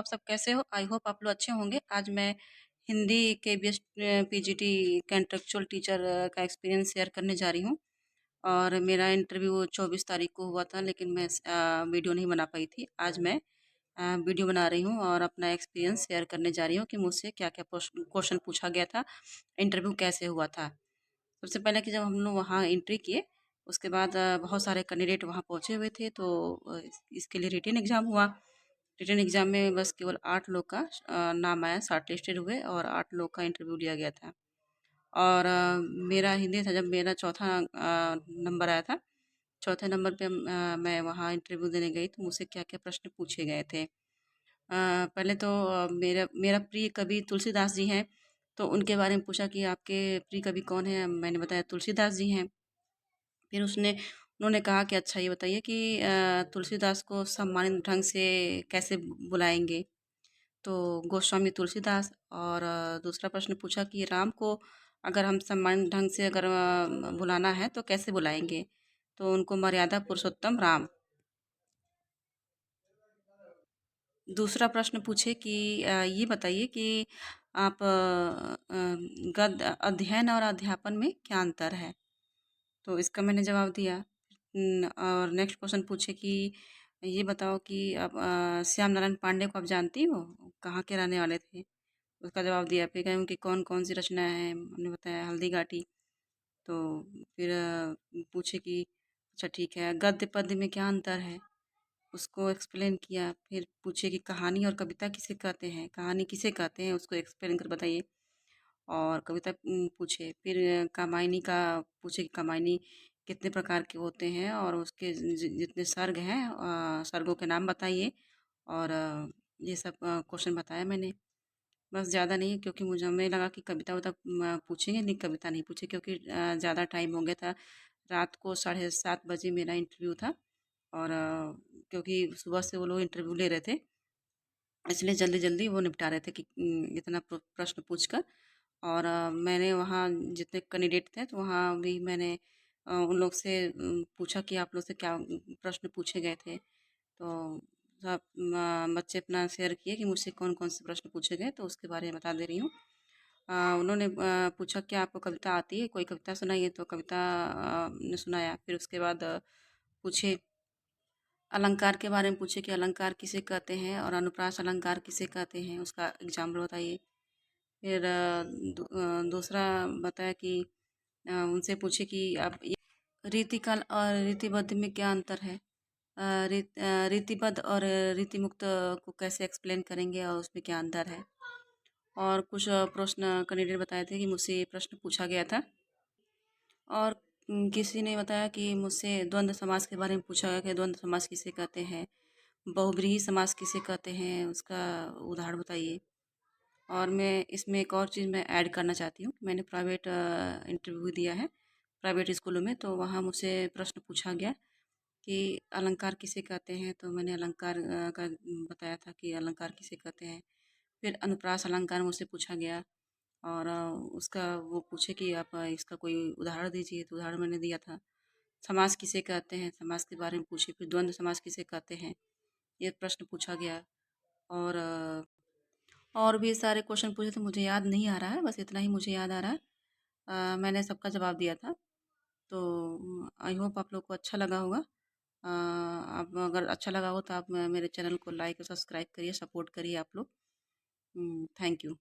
आप सब कैसे हो? आई होप आप लोग अच्छे होंगे। आज मैं Hindi KBS PGT contractual teacher का एक्सपीरियंस शेयर करने जा रही हूँ। और मेरा इंटरव्यू 24 तारीख को हुआ था, लेकिन मैं वीडियो नहीं बना पाई थी। आज मैं वीडियो बना रही हूँ और अपना एक्सपीरियंस शेयर करने जा रही हूँ कि मुझसे क्या-क्या क्वेश्चन पूछा गया था, इंटरव्यू कैसे हुआ था। सबसे पहले कि जब हम लोग वहाँ एंट्री किए, उसके बाद बहुत सारे कैंडिडेट वहाँ पहुँचे हुए थे, तो इसके लिए रिटन एग्ज़ाम हुआ। रिटन एग्ज़ाम में बस केवल 8 लोग का नाम आया, शॉर्ट लिस्टेड हुए और 8 लोग का इंटरव्यू लिया गया था। और मेरा हिंदी था, जब मेरा चौथा नंबर आया था, चौथे नंबर पे मैं वहाँ इंटरव्यू देने गई, तो मुझसे क्या-क्या प्रश्न पूछे गए थे। पहले तो मेरा मेरा प्रिय कवि तुलसीदास जी हैं, तो उनके बारे में पूछा कि आपके प्रिय कवि कौन हैं? मैंने बताया तुलसीदास जी हैं। फिर उन्होंने कहा कि अच्छा ये बताइए कि तुलसीदास को सम्मानित ढंग से कैसे बुलाएँगे? तो गोस्वामी तुलसीदास। और दूसरा प्रश्न पूछा कि राम को अगर हम सम्मानित ढंग से अगर बुलाना है तो कैसे बुलाएँगे? तो उनको मर्यादा पुरुषोत्तम राम। दूसरा प्रश्न पूछे कि ये बताइए कि आप गद्य अध्ययन और अध्यापन में क्या अंतर है? तो इसका मैंने जवाब दिया। और नेक्स्ट क्वेश्चन पूछे कि ये बताओ कि आप श्याम नारायण पांडे को आप जानती हो? कहाँ के रहने वाले थे? उसका जवाब दिया। फिर कहे उनकी कौन-कौन सी रचनाएँ हैं? हमने बताया हल्दी घाटी। तो फिर पूछे कि अच्छा ठीक है, गद्य पद्य में क्या अंतर है? उसको एक्सप्लेन किया। फिर पूछे कि कहानी और कविता किसे कहते हैं? कहानी किसे कहते हैं? उसको एक्सप्लेन कर बताइए। और कविता पूछे। फिर कामायनी का पूछे कि कामायनी कितने प्रकार के होते हैं और उसके जितने सर्ग हैं, सर्गों के नाम बताइए। और ये सब क्वेश्चन बताया मैंने। बस ज़्यादा नहीं, क्योंकि मुझे हमें लगा कि कविता वविता पूछेंगे, नहीं कविता नहीं पूछे, क्योंकि ज़्यादा टाइम हो गया था। रात को 7:30 बजे मेरा इंटरव्यू था। और क्योंकि सुबह से वो लोग इंटरव्यू ले रहे थे, इसलिए जल्दी-जल्दी वो निपटा रहे थे कि इतना प्रश्न पूछकर। और मैंने वहाँ जितने कैंडिडेट थे, तो वहाँ भी मैंने उन लोग से पूछा कि आप लोग से क्या प्रश्न पूछे गए थे। तो सब बच्चे अपना शेयर किए कि मुझसे कौन-कौन से प्रश्न पूछे गए, तो उसके बारे में बता दे रही हूँ। उन्होंने पूछा कि आपको कविता आती है? कोई कविता सुनाइए, तो कविता ने सुनाया। फिर उसके बाद पूछे अलंकार के बारे में, पूछे कि अलंकार किसे कहते हैं और अनुप्रास अलंकार किसे कहते हैं? उसका एग्जाम्पल बताइए। फिर दूसरा बताया कि उनसे पूछे कि आप ये रीतिकाल और रीतिबद्ध में क्या अंतर है? रीतिबद्ध और रीतिमुक्त को कैसे एक्सप्लेन करेंगे और उसमें क्या अंतर है? और कुछ प्रश्न कैंडिडेट बताए थे कि मुझसे ये प्रश्न पूछा गया था। और किसी ने बताया कि मुझसे द्वंद्व समास के बारे में पूछा गया कि द्वंद्व समास किसे कहते हैं? बहुब्रीहि समास किसे कहते हैं? उसका उदाहरण बताइए। और मैं इसमें एक और चीज़ मैं ऐड करना चाहती हूँ। मैंने प्राइवेट इंटरव्यू दिया है प्राइवेट स्कूलों में, तो वहाँ मुझसे प्रश्न पूछा गया कि अलंकार किसे कहते हैं? तो मैंने अलंकार का बताया था कि अलंकार किसे कहते हैं। फिर अनुप्रास अलंकार मुझसे पूछा गया। और उसका वो पूछे कि आप इसका कोई उदाहरण दीजिए, तो उदाहरण मैंने दिया था। समास किसे कहते हैं? समास के बारे में पूछे। फिर द्वंद्व समास किसे कहते हैं? ये प्रश्न पूछा गया। और और भी सारे क्वेश्चन पूछे थे, मुझे याद नहीं आ रहा है, बस इतना ही मुझे याद आ रहा है। मैंने सबका जवाब दिया था। तो आई होप आप लोग को अच्छा लगा होगा। आप अगर अच्छा लगा हो तो आप मेरे चैनल को लाइक और सब्सक्राइब करिए, सपोर्ट करिए आप लोग। Thank you.